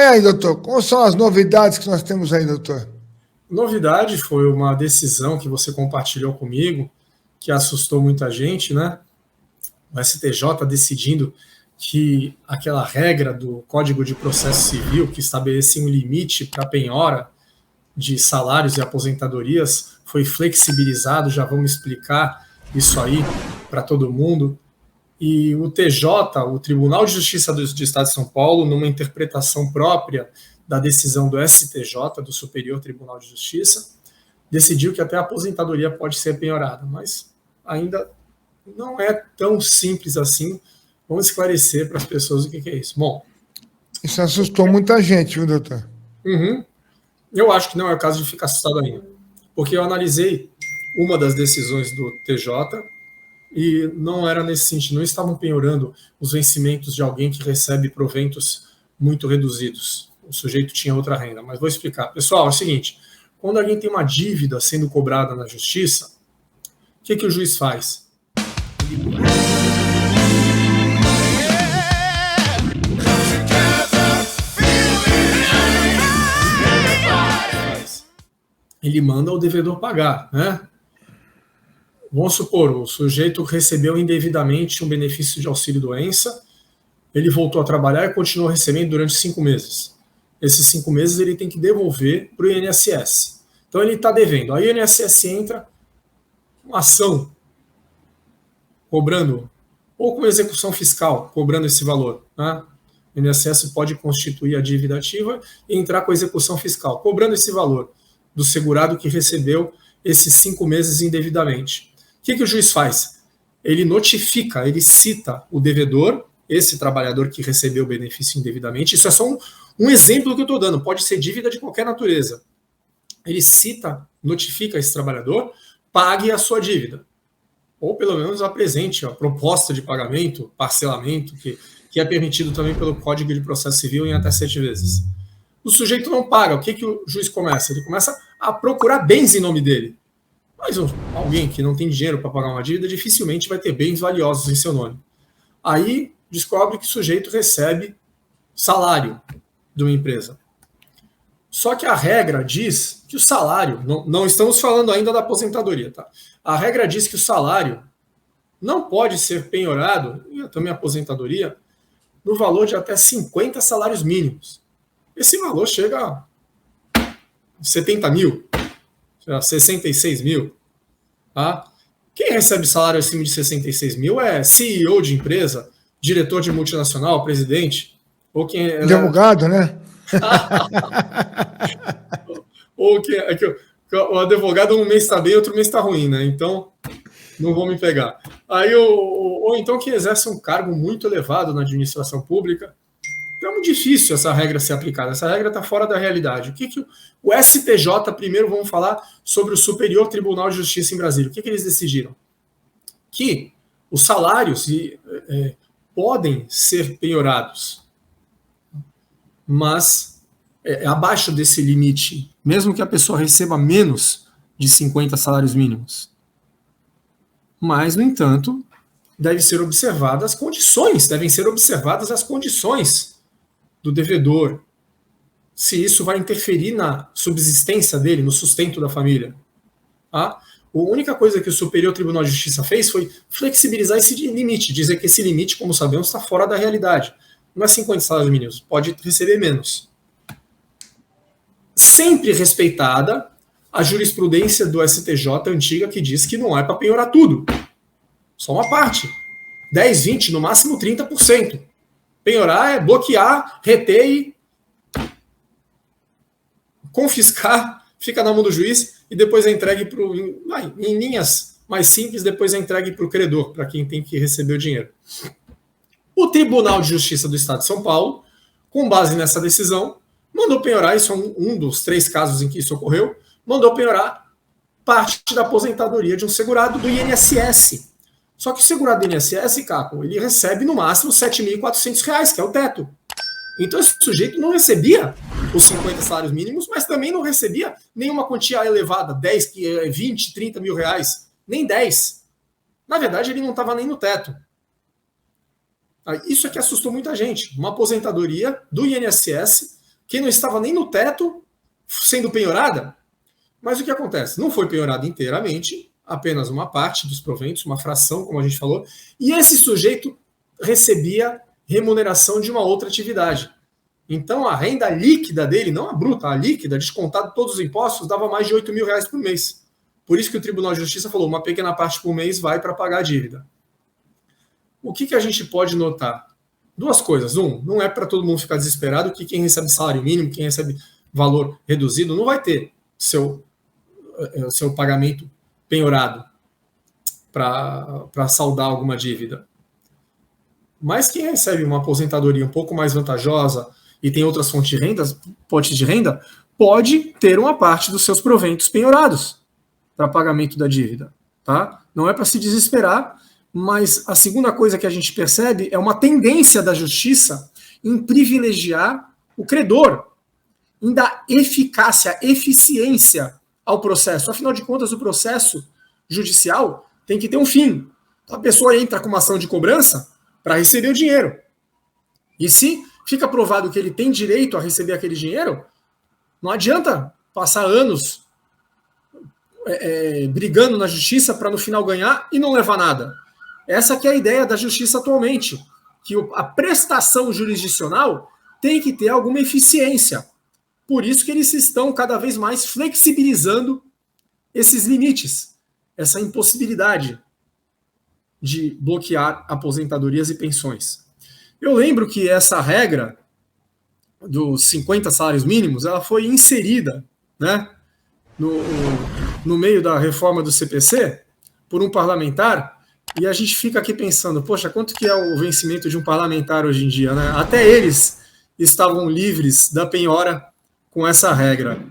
aí, doutor, quais são as novidades que nós temos aí, doutor? Novidade foi uma decisão que você compartilhou comigo, que assustou muita gente, né? O STJ decidindo que aquela regra do Código de Processo Civil, que estabelecia um limite para penhora de salários e aposentadorias, foi flexibilizado. Já vamos explicar isso aí para todo mundo. E o TJ, o Tribunal de Justiça do Estado de São Paulo, numa interpretação própria da decisão do STJ, do Superior Tribunal de Justiça, decidiu que até a aposentadoria pode ser penhorada, mas ainda não é tão simples assim. Vamos esclarecer para as pessoas o que é isso. Bom, isso assustou muita gente, viu, doutor? Eu acho que não é o caso de ficar assustado ainda, porque eu analisei uma das decisões do TJ e não era nesse sentido, não estavam penhorando os vencimentos de alguém que recebe proventos muito reduzidos. O sujeito tinha outra renda, mas vou explicar. Pessoal, é o seguinte, quando alguém tem uma dívida sendo cobrada na justiça, o que o juiz faz? Ele manda o devedor pagar, né? Vamos supor, o sujeito recebeu indevidamente um benefício de auxílio-doença, ele voltou a trabalhar e continuou recebendo durante 5 meses. Esses 5 meses ele tem que devolver para o INSS. Então ele está devendo. Aí o INSS entra uma ação cobrando, ou com execução fiscal, cobrando esse valor. Né? O INSS pode constituir a dívida ativa e entrar com a execução fiscal, cobrando esse valor do segurado que recebeu esses 5 meses indevidamente. O que o juiz faz? Ele notifica, ele cita o devedor, esse trabalhador que recebeu o benefício indevidamente. Isso é só um exemplo que eu estou dando, pode ser dívida de qualquer natureza. Ele cita, notifica esse trabalhador, pague a sua dívida. Ou pelo menos apresente a proposta de pagamento, parcelamento, que é permitido também pelo Código de Processo Civil em até 7 vezes. O sujeito não paga, o que o juiz começa? Ele começa a procurar bens em nome dele. Mas alguém que não tem dinheiro para pagar uma dívida dificilmente vai ter bens valiosos em seu nome. Aí descobre que o sujeito recebe salário de uma empresa. Só que a regra diz que o salário, não estamos falando ainda da aposentadoria, tá? A regra diz que o salário não pode ser penhorado, e também a aposentadoria, no valor de até 50 salários mínimos. Esse valor chega a 70 mil, a 66 mil. Tá? Quem recebe salário acima de 66 mil é CEO de empresa, diretor de multinacional, presidente, ou quem é... Advogado, né? Ou que o advogado um mês está bem, outro mês está ruim, né? Então, não vou me pegar. Aí, ou então que exerce um cargo muito elevado na administração pública. Então é muito difícil essa regra ser aplicada. Essa regra está fora da realidade. O que o STJ, primeiro vamos falar sobre o Superior Tribunal de Justiça em Brasília. O que eles decidiram? Que os salários podem ser penhorados, mas abaixo desse limite, mesmo que a pessoa receba menos de 50 salários mínimos. Mas, no entanto, devem ser observadas as condições do devedor, se isso vai interferir na subsistência dele, no sustento da família. Tá? A única coisa que o Superior Tribunal de Justiça fez foi flexibilizar esse limite, dizer que esse limite, como sabemos, está fora da realidade. Não é 50 salários mínimos, pode receber menos. Sempre respeitada a jurisprudência do STJ antiga, que diz que não é para penhorar tudo. Só uma parte. 10, 20, no máximo 30%. Penhorar é bloquear, reter e confiscar, fica na mão do juiz e depois é entregue para o... Em linhas mais simples, depois é entregue para o credor, para quem tem que receber o dinheiro. O Tribunal de Justiça do Estado de São Paulo, com base nessa decisão, mandou penhorar, isso é um dos 3 casos em que isso ocorreu, mandou penhorar parte da aposentadoria de um segurado do INSS. Só que o segurado do INSS, Caco, ele recebe no máximo R$ 7.400, que é o teto. Então esse sujeito não recebia os 50 salários mínimos, mas também não recebia nenhuma quantia elevada, 10, 20, 30 mil reais, nem 10. Na verdade, ele não estava nem no teto. Isso é que assustou muita gente. Uma aposentadoria do INSS que não estava nem no teto sendo penhorada. Mas o que acontece? Não foi penhorada inteiramente, apenas uma parte dos proventos, uma fração, como a gente falou, e esse sujeito recebia remuneração de uma outra atividade. Então a renda líquida dele, não a bruta, a líquida, descontado todos os impostos, dava mais de R$8.000 por mês. Por isso que o Tribunal de Justiça falou, uma pequena parte por mês vai para pagar a dívida. O que a gente pode notar? Duas coisas. Não é para todo mundo ficar desesperado que quem recebe salário mínimo, quem recebe valor reduzido, não vai ter seu pagamento penhorado para saldar alguma dívida. Mas quem recebe uma aposentadoria um pouco mais vantajosa e tem outras fontes de renda, pode ter uma parte dos seus proventos penhorados para pagamento da dívida. Tá? Não é para se desesperar, mas a segunda coisa que a gente percebe é uma tendência da justiça em privilegiar o credor, em dar eficácia, eficiência ao processo. Afinal de contas, o processo judicial tem que ter um fim. A pessoa entra com uma ação de cobrança para receber o dinheiro. E se fica provado que ele tem direito a receber aquele dinheiro, não adianta passar anos brigando na justiça para no final ganhar e não levar nada. Essa que é a ideia da justiça atualmente, que a prestação jurisdicional tem que ter alguma eficiência. Por isso que eles estão cada vez mais flexibilizando esses limites, essa impossibilidade de bloquear aposentadorias e pensões. Eu lembro que essa regra dos 50 salários mínimos, ela foi inserida, né, no meio da reforma do CPC por um parlamentar, e a gente fica aqui pensando, poxa, quanto que é o vencimento de um parlamentar hoje em dia, né? Até eles estavam livres da penhora com essa regra.